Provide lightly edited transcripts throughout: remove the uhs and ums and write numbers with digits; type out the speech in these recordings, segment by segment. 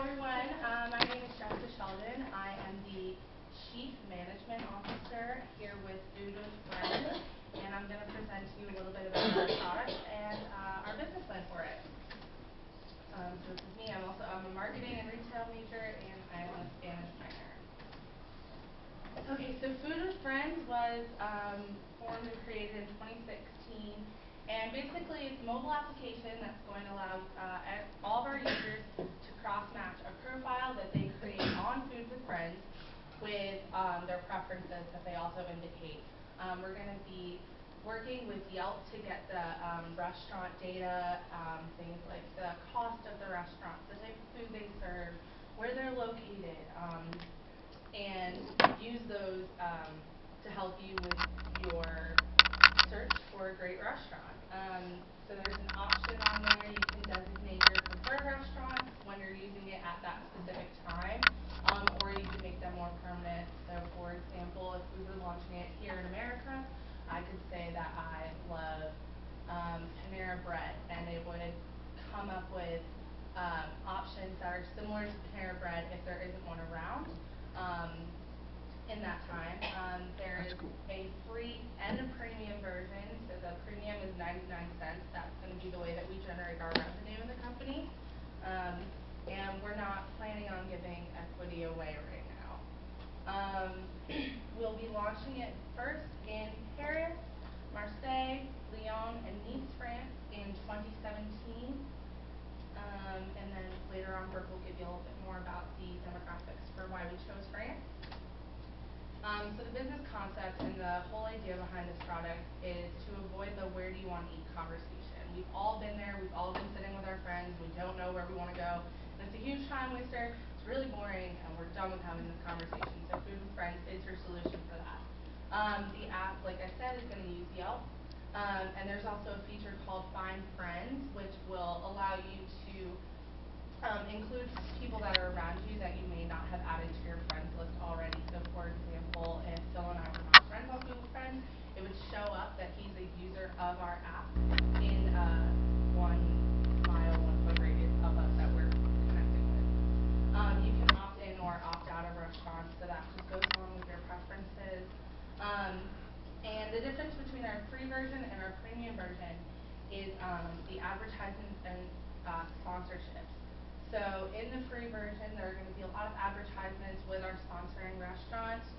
everyone. My name is Jessica Sheldon. I am the Chief Management Officer here with Food with Friends, and I'm going to present to you a little bit about our product and our business plan for it. So this is me. I'm a marketing and retail major, and I'm a Spanish minor. Okay, so Food with Friends was formed and created in 2016. And basically, it's a mobile application that's going to allow all of our users to cross-match a profile that they create on Food with Friends with their preferences that they also indicate. We're going to be working with Yelp to get the restaurant data, things like the cost of the restaurant, the type of food they serve, where they're located, and use those to help you with your search for a great restaurant. So there's an option on there. You can designate your preferred restaurants when you're using it at that specific time, or you can make them more permanent. So for example, if we were launching it here in America, I could say that I love Panera Bread, and it would come up with options that are similar to Panera Bread if there isn't one around. In that time, there is a free and a premium version. So the premium is 99 cents. That's going to be the way that we generate our revenue in the company. And we're not planning on giving equity away right now. We'll be launching it first in Paris, Marseille, Lyon, and Nice, France in 2017. And then later on, Brooke will give you a little bit more about the demographics for why we chose France. So the business concept and the whole idea behind this product is to avoid the where do you want to eat conversation. We've all been there. We've all been sitting with our friends. We don't know where we want to go. And it's a huge time waster. It's really boring, and we're done with having this conversation. So Food with Friends is your solution for that. The app, like I said, is going to use Yelp. And there's also a feature called Find Friends, which will allow you to include people that are around you that you may not have added to your friends list already. So for example, if Phil and I were not friends on Food with Friends, it would show up that he's a user of our app in 1 mile, 1 foot radius of us that we're connecting with. You can opt in or opt out of restaurants, so that just goes along with your preferences. And the difference between our free version and our premium version is the advertisements and sponsorships. So in the free version, there are going to be a lot of advertisements with our sponsoring restaurants.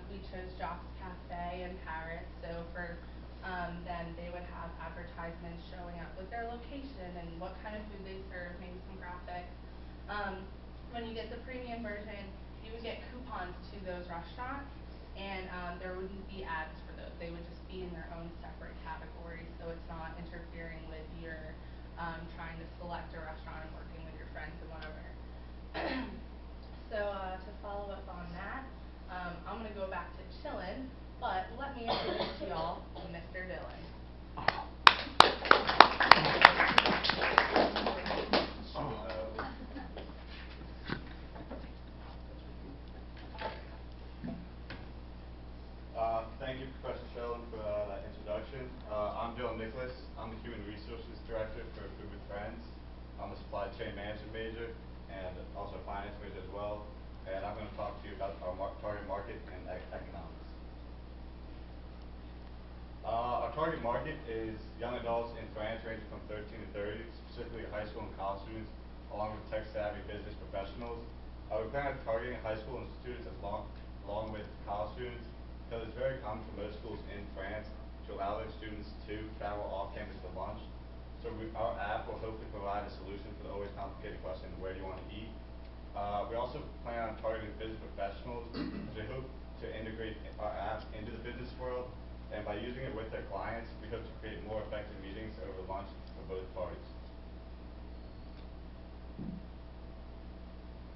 We chose Jacques Cafe in Paris, so for them, they would have advertisements showing up with their location and what kind of food they serve, maybe some graphics. When you get the premium version, you would get coupons to those restaurants, and there wouldn't be ads for those. They would just be in their own separate category, so it's not interfering with your trying to select a restaurant and working with your friends and whatever. So to follow up on that, I'm going to go back to chillin', but let me introduce to y'all Mr. Dylan. Thank you, Professor Sheldon, for that introduction. I'm Dylan Nicholas. I'm the Human Resources Director for Food with Friends. I'm a supply chain management major and also a finance major as well. And I'm going to talk to you about our target market and economics. Our target market is young adults in France ranging from 13 to 30, specifically high school and college students, along with tech-savvy business professionals. We plan on targeting high school students along with college students, because it's very common for most schools in France to allow their students to travel off campus for lunch. So our app will hopefully provide a solution for the always complicated question, where do you want to eat? We also plan on targeting business professionals, which we hope to integrate our app into the business world. And by using it with their clients, we hope to create more effective meetings over lunch for both parties.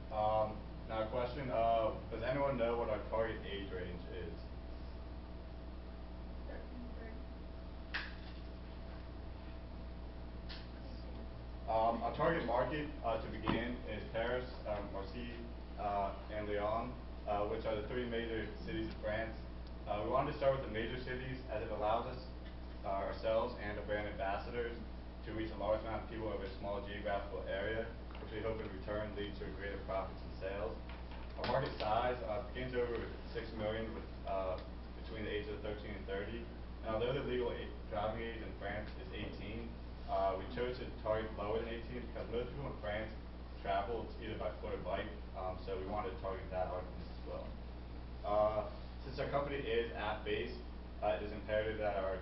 Now a question, does anyone know what our target age range is? Our target market to begin is Paris, Marseille, and Lyon, which are the 3 major cities of France. We wanted to start with the major cities as it allows us, ourselves and the brand ambassadors, to reach a large amount of people over a small geographical area, which we hope in return leads to greater profits and sales. Our market size begins over 6 million between the ages of 13 and 30. And although the legal driving age in France is 18, we chose to target lower than 18 because most people in France travel either by foot or bike, so we wanted to target that audience as well. Since our company is app-based, it is imperative that our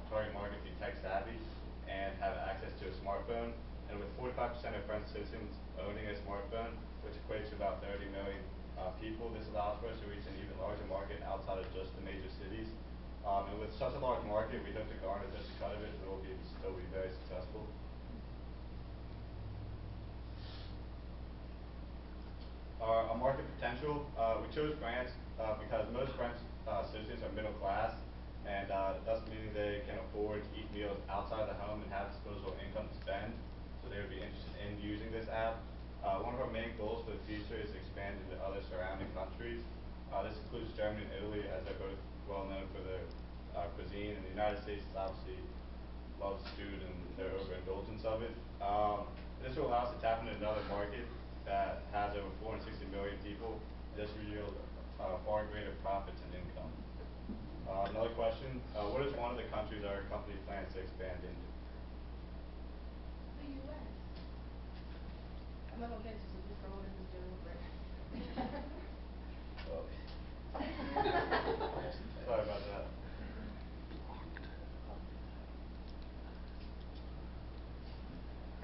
target market be tech-savvy and have access to a smartphone. And with 45% of French citizens owning a smartphone, which equates to about 30 million people, this allows for us to reach an even larger market outside of just the major cities. And with such a large market, we hope to garner just a cut of it, and we'll still be very successful. Our market potential, we chose France because most French citizens are middle class, and thus meaning they can afford to eat meals outside the home and have disposable income to spend, so they would be interested in using this app. One of our main goals for the future is to expand into other surrounding countries. This includes Germany and Italy, as they're both well known for their cuisine, and the United States is obviously loves food and their overindulgence of it. This will allow us to tap into another market that has over 460 million people. This will yield far greater profits and income. Another question, what is one of the countries our company plans to expand into? The U.S. I'm not gonna get to just throw it in the general break. Oh. Sorry about that.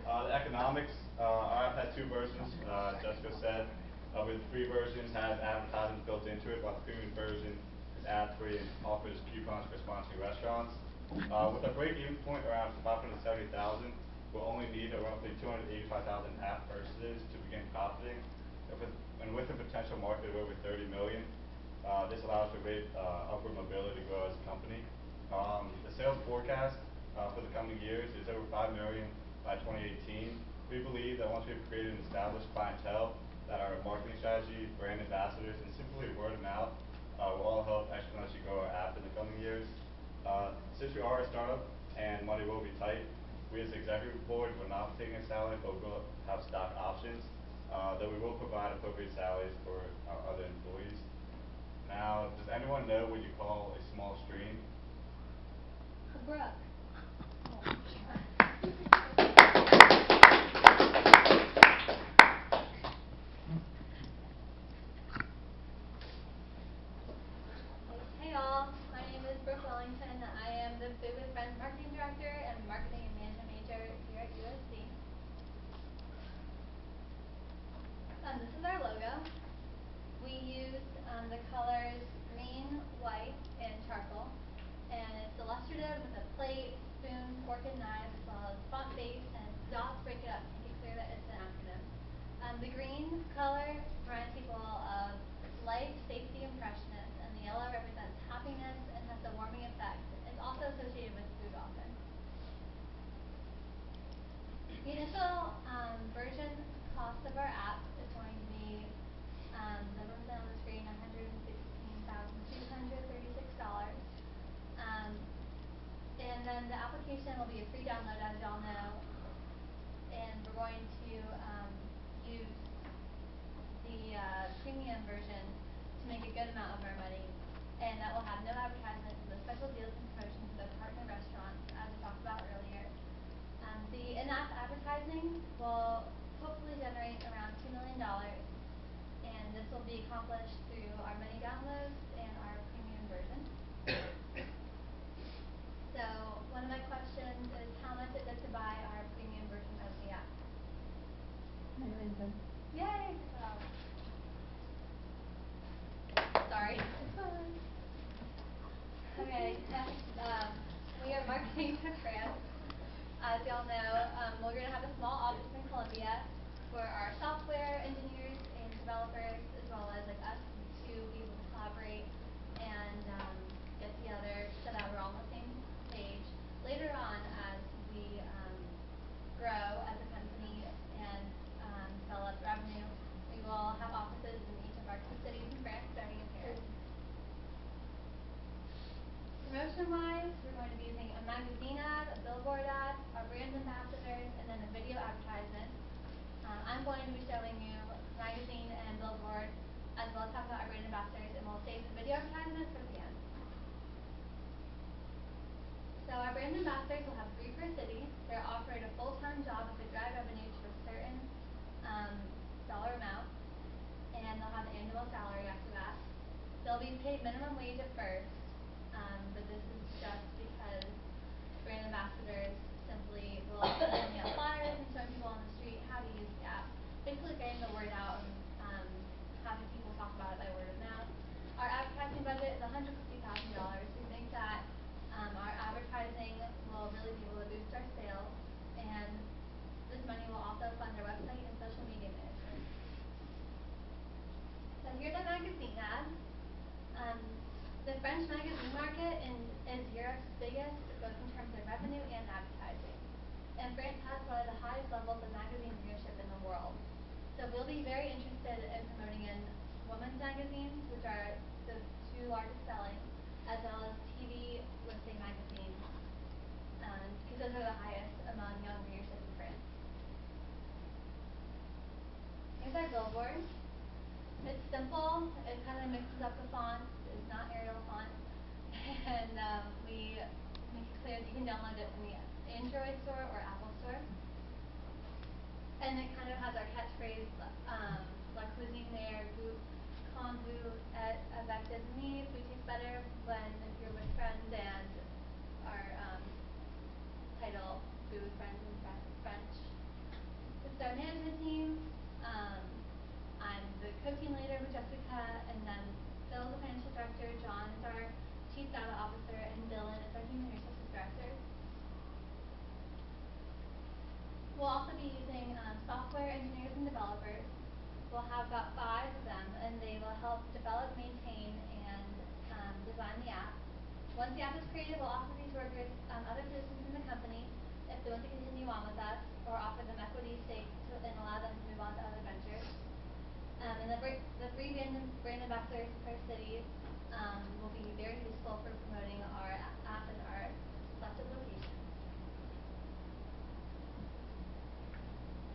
The economics, our app had two versions, Jessica said. With the free version has advertisements built into it, while the premium version is ad-free and offers coupons for sponsoring restaurants. With a break-even point around 570,000, we'll only need roughly 285,000 app purchases to begin profiting. And with a potential market of over 30 million, this allows for great upward mobility to grow as a company. The sales forecast for the coming years is over 5 million by 2018. We believe that once we've created an established clientele, that our marketing strategy, brand ambassadors, and simply word of mouth will all help exponentially grow our app in the coming years. Since we are a startup and money will be tight, we as the executive board will not be taking a salary, but we will have stock options, though we will provide appropriate salaries for our other employees. Now, does anyone know what you call a small stream? A brook. Hey all, my name is Brooke Wellington. I am the Food with Friends Marketing Director and Marketing and Management Major here at USC. This is our logo. We used the colors green, white, and charcoal. And it's illustrative with a plate, spoon, fork, and knife, as well as font base, and dots break it up to make it clear that it's an acronym. The green color reminds people of life, safety, and freshness, and the yellow represents happiness and has a warming effect. It's also associated with food often. The initial version cost of our app is going to be, the numbers on the screen, $116,236. And then the application will be a free download, as y'all know. And we're going to use the premium version to make a good amount of our money. And that will have no advertisements and the special deals and promotions with partner restaurants, as we talked about earlier. The in-app advertising will hopefully generate around $2 million. And this will be accomplished through our many downloads and our premium version. So one of my questions is how much is it to buy our premium version of the app? Yay! Sorry. Okay, next, we are marketing to France. As y'all know, we're going to have a small office in Columbia for our software engineers and developers, as well as like us to be able to collaborate and get together so that we're all on the same page. Later on, as we grow as a company and develop revenue, we will have offices in each of our key cities in France, starting in Paris. Promotion-wise, we're going to be using a magazine ad, a billboard ad, our brand ambassadors, and then a video advertisement. I'm advertisement for the end. So our brand ambassadors will have 3 per city. They're offered a full-time job if they drive revenue to a certain dollar amount, and they'll have an annual salary after that. They'll be paid minimum wage at first, but this is just because brand ambassadors simply will be handing out flyers and showing people on the street how to use the app, basically getting the word out and having people talk about it by word of mouth. Our advertising budget is $150,000. We think that our advertising will really be able to boost our sales, and this money will also fund our website and social media management. So here's our magazine ad. The French magazine market is Europe's biggest, both in terms of revenue and advertising. And France has one of the highest levels of magazine readership in the world. So we'll be very interested in promoting in women's magazines, which are the 2 largest selling, as well as TV listing magazines, because those are the highest among young readership in France. Here's our billboard. It's simple. It kind of mixes up the fonts. It's not Arial font. And we make it clear that you can download it from the Android store or Apple store. And it kind of has our catchphrase, La cuisine meilleure goût quand vous êtes avec des amis. Food tastes better when you're with friends, and our title, Food with Friends in French. This is our management team. I'm the co-team leader with Jessica, and then Phil is the financial director, John is our chief data officer, and Dylan is our human resources director. We'll also be using software engineers and developers. We'll have about 5 of them, and they will help develop, maintain, and design the app. Once the app is created, we'll offer these workers other positions in the company if they want to continue on with us, or offer them equity stakes and allow them to move on to other ventures. And the 3 brand ambassadors per city will be very useful for promoting our app in our selected locations.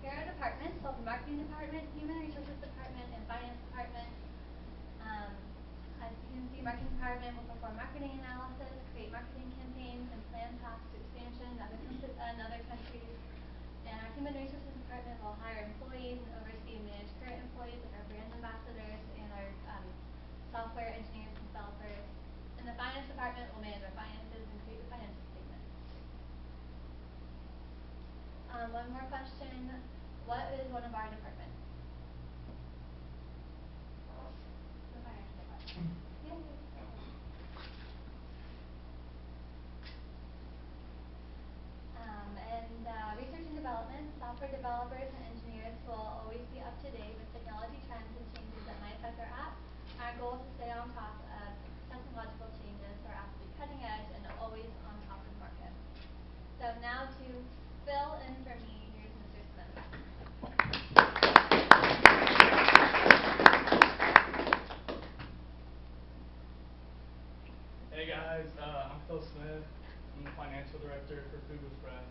Here are our departments: sales and marketing department, human resources department, and finance department. As you can see, marketing department will perform marketing analysis, create marketing campaigns, and plan paths to expansion in other countries. And our human resources department will hire employees and oversee and manage current employees, like our brand ambassadors and our software engineers and developers. And the finance department will manage our finances and create the financial statements. One more question. What is one of our departments? The finance department. Yay. Research and development, software developers and engineers will always be up to date with technology trends and changes that might affect our app. Our goal is to stay on top of technological changes so our app will be cutting edge and always on top of the market. So now to fill in for me, here's Mr. Smith. Hey guys, I'm Phil Smith. I'm the financial director for Food with Friends.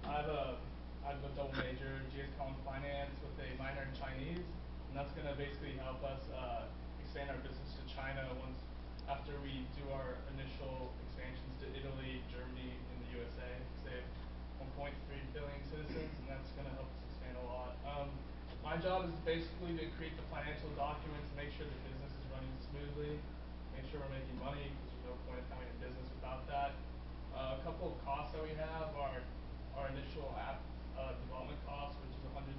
I have a double major, GS Common Finance, with a minor in Chinese, and that's going to basically help us expand our business to China after we do our initial expansions to Italy, Germany, and the USA. Because they have 1.3 billion citizens, and that's going to help us expand a lot. My job is basically to create the financial documents and make sure the business is running smoothly, make sure we're making money, because there's no point in having a business without that. A couple of costs that we have are our initial app development cost, which is $116,000.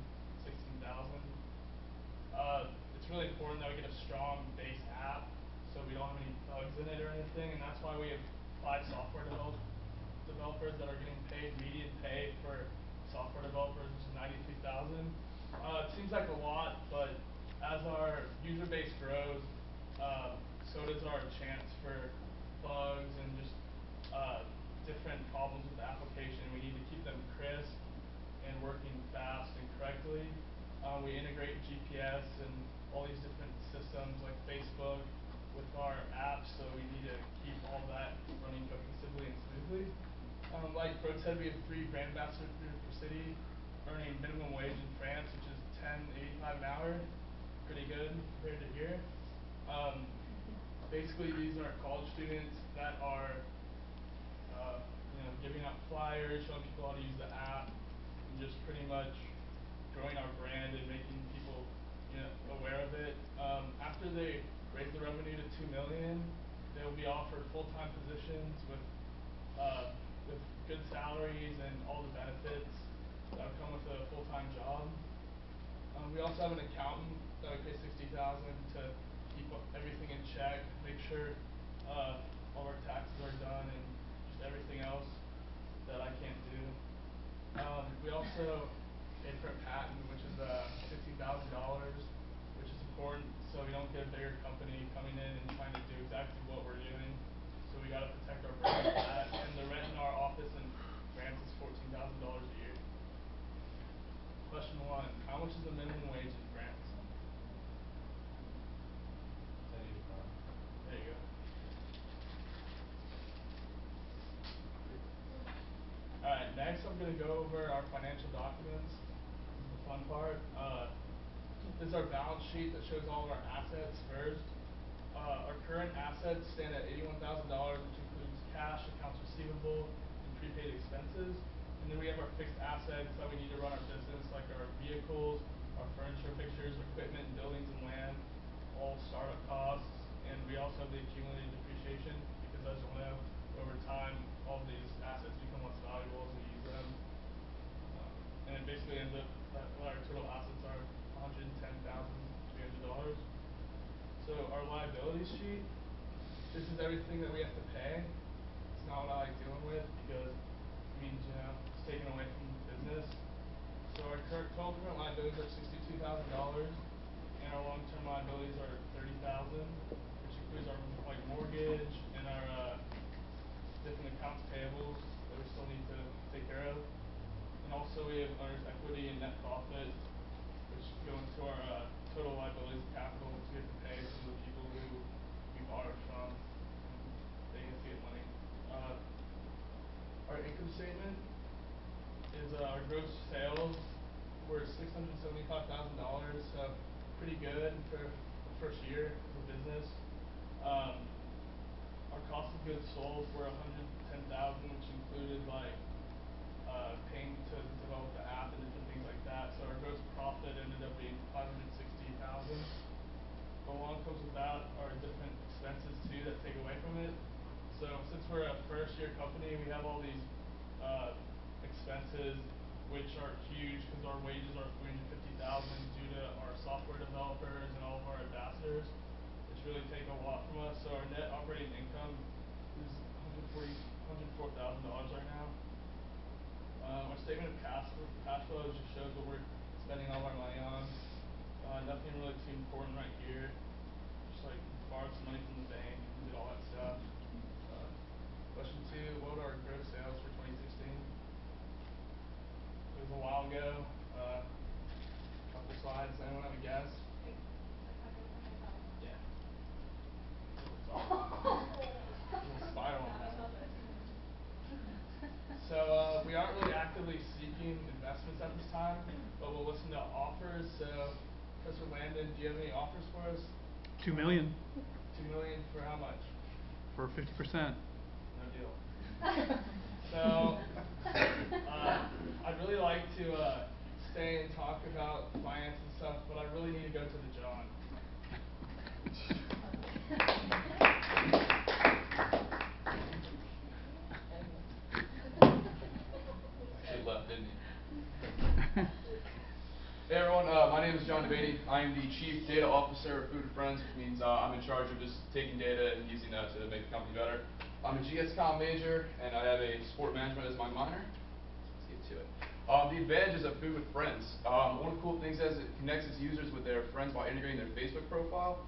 It's really important that we get a strong base app so we don't have any bugs in it or anything, and that's why we have 5 software developers that are getting paid. Median pay for software developers is $93,000. It seems like a lot, but as our user base grows, so does our chance for bugs and just different problems with the application. We need to keep them crisp and working fast and correctly. We integrate GPS and all these different systems like Facebook with our apps, so we need to keep all that running cohesively and smoothly. Like Bro said, we have 3 brand ambassadors per city, earning minimum wage in France, which is $10.85 an hour. pretty good compared to here. Basically, these are college students that are, giving out flyers, showing people how to use the app, and just pretty much growing our brand and making people, aware of it. After they raise the revenue to 2 million, they'll be offered full-time positions with good salaries and all the benefits that would come with a full-time job. We also have an accountant that we pay $60,000 to keep everything in check, make sure all our taxes are done, and just everything else that I can't do. We also pay for a patent, which is $50,000, which is important so we don't get a bigger company coming in and trying to do exactly what we're doing. So we gotta protect our brand with that. And the rent in our office in France is $14,000 a year. Question 1, how much is the minimum wage in France? There you go. Alright, next I'm going to go over our financial documents. This is the fun part. This is our balance sheet that shows all of our assets first. Our current assets stand at $81,000, which includes cash, accounts receivable, and prepaid expenses. And then we have our fixed assets that we need to run our business, like our vehicles, our furniture, fixtures, equipment, buildings, and land, all startup costs. And we also have the accumulated depreciation, because as you'll know, over time, all of these assets become less valuable as we use them. And it basically ends up that our total assets are $110,300. So our liabilities sheet, this is everything that we have to pay. It's not what I like dealing with because it means, it's taken away from the business. So our total current liabilities are $62,000, and our long-term liabilities are $30,000, which includes our mortgage and our different accounts payables that we still need to take care of. And also we have owner's equity and net profit, which go into our total liabilities and capital, which we have to pay some of the people who we borrowed from. They have to get money. Our income statement is our gross sales were $675,000, so pretty good for the first year of the business. Our cost of goods sold were $110,000, which included paying to develop the app and different things like that. So our gross profit ended up being $560,000. But along comes with that are different expenses too that take away from it. So since we're a first-year company, we have all these expenses, which are huge because our wages are $350,000 due to our software developers and all of our ambassadors, which really take a lot from us. So our net operating income is $104,000 right now. Our statement of cash flow just shows what we're spending all our money on. Nothing really too important right here. Just borrowed some money from the bank and did all that stuff. Question 2, what are our gross sales for 2016? It was a while ago. Couple slides. Anyone have a guess? Yeah. Little spiral on that. So we aren't really actively seeking investments at this time, but we'll listen to offers. So, Professor Landon, do you have any offers for us? 2 million 2 million for how much? for 50%. No deal. So, I'd really like to stay and talk about finance and stuff, but I really need to go to the John. Actually left, didn't he? Hey everyone, my name is John Devaney. I am the Chief Data Officer of Food and Friends, which means I'm in charge of just taking data and using that to make the company better. I'm a GS.com major, and I have a sport management as my minor. Let's get to it. The advantages of Food with Friends. One of the cool things is it connects its users with their friends by integrating their Facebook profile.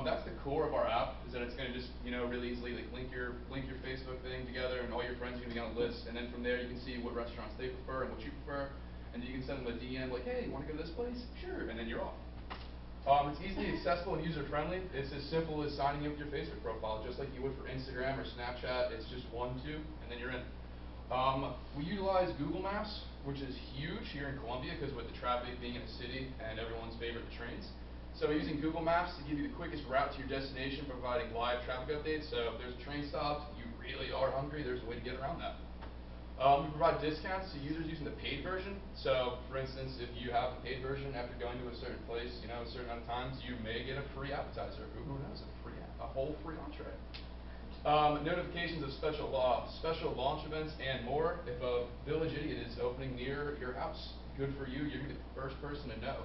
That's the core of our app, is that it's going to just, really easily link your Facebook thing together, and all your friends are going to be on a list. And then from there, you can see what restaurants they prefer and what you prefer. And you can send them a DM like, hey, you want to go to this place? Sure, and then you're off. It's easily accessible and user-friendly. It's as simple as signing up with your Facebook profile, just like you would for Instagram or Snapchat. It's just 1, 2, and then you're in. We utilize Google Maps, which is huge here in Columbia, because with the traffic being in a city and everyone's favorite, the trains. So we're using Google Maps to give you the quickest route to your destination, providing live traffic updates. So if there's a train stop, you really are hungry, there's a way to get around that. We provide discounts to users using the paid version. So, for instance, if you have the paid version after going to a certain place, you know, a certain amount of times, you may get a free appetizer. Who knows? A whole free entree. Notifications of special launch events, and more. If a Village Idiot is opening near your house, good for you. You're gonna be the first person to know.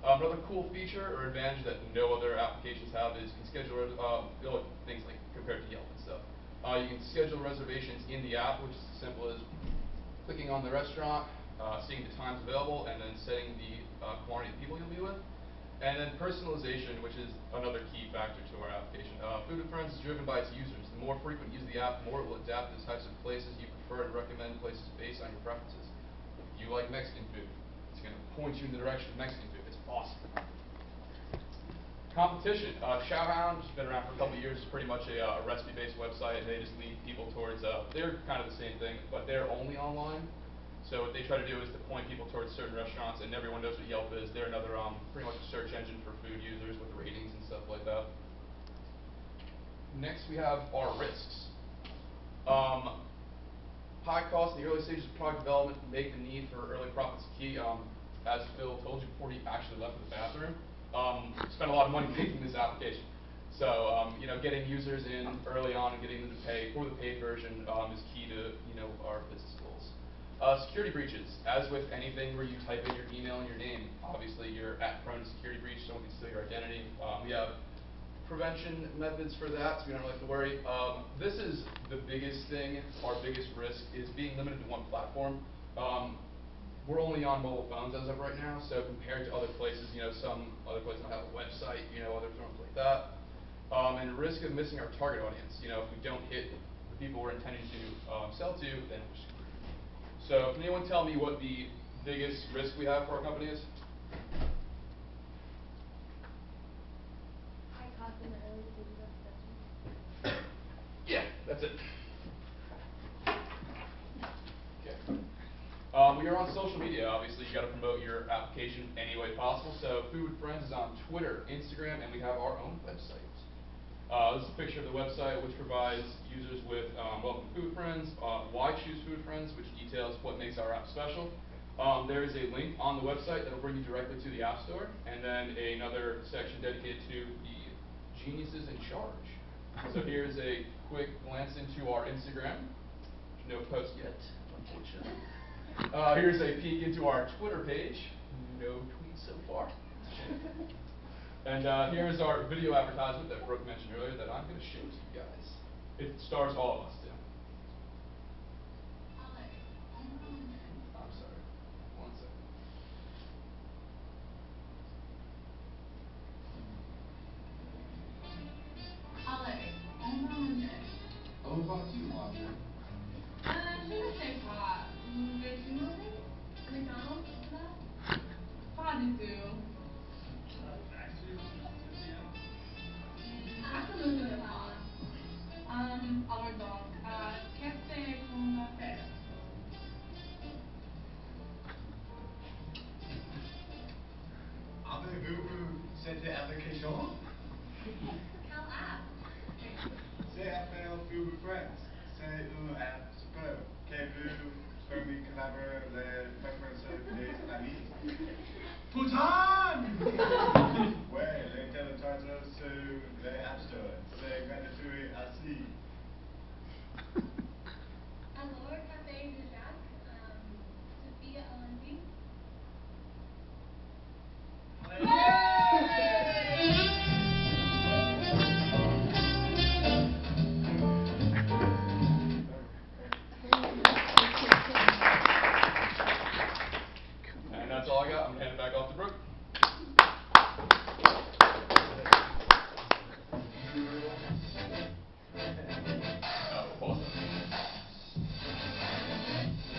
Another cool feature or advantage that no other applications have is you can schedule things like compared to Yelp and stuff. You can schedule reservations in the app, which is as simple as clicking on the restaurant, seeing the times available, and then setting the quantity of people you'll be with. And then personalization, which is another key factor to our application. Food with Friends is driven by its users. The more frequent you use the app, the more it will adapt to the types of places you prefer and recommend places based on your preferences. If you like Mexican food, it's going to point you in the direction of Mexican food. It's awesome. Competition. Chowhound has been around for a couple of years. It's pretty much a recipe-based website, and they just lead people towards, they're kind of the same thing, but they're only online. So what they try to do is to point people towards certain restaurants, and everyone knows what Yelp is. They're another pretty much a search engine for food users with ratings and stuff like that. Next we have our risks. High cost in the early stages of product development make the need for early profits key. As Phil told you before he actually left for the bathroom, spent a lot of money making this application. So you know, getting users in early on and getting them to pay for the paid version is key to our business goals. Security breaches. As with anything where you type in your email and your name, obviously you're prone to security breach. Someone can steal your identity. We have prevention methods for that, so we don't really have to worry. This is the biggest thing. Our biggest risk is being limited to one platform. We're only on mobile phones as of right now, so compared to other places, some other places might have a website, other forms like that. And risk of missing our target audience. If we don't hit the people we're intending to sell to, then we're screwed. So can anyone tell me what the biggest risk we have for our company is? High cost in the early stages of production. Yeah, that's it. Okay. We are on social media. Obviously, you got to promote your application any way possible. So Food with Friends is on Twitter, Instagram, and we have our own website. This is a picture of the website, which provides users with welcome to Food with Friends, why choose Food with Friends, which details what makes our app special. There is a link on the website that will bring you directly to the App Store, and then another section dedicated to the geniuses in charge. So here's a quick glance into our Instagram. No post yet, unfortunately. Here's a peek into our Twitter page. No tweets so far. And here's our video advertisement that Brooke mentioned earlier that I'm going to show to you guys. It stars all of us, too. I'm sorry. 1 second. Over to you, Marjorie. McDonald's, pas du tout. Absolutely not. Our dog. Qu'est-ce qu'on va faire? Avez-vous cette application? Quelle app? C'est appelle Food with Friends. C'est une app superbe qui vous permet de collaborer les préférences des amis. Putain! Ouais, les téléchargeurs sur les App Store. C'est gratuit aussi. Alors, Café de Jacques, Sophia Olenby. And that's all I got. I'm going to hand it back off to Brooke.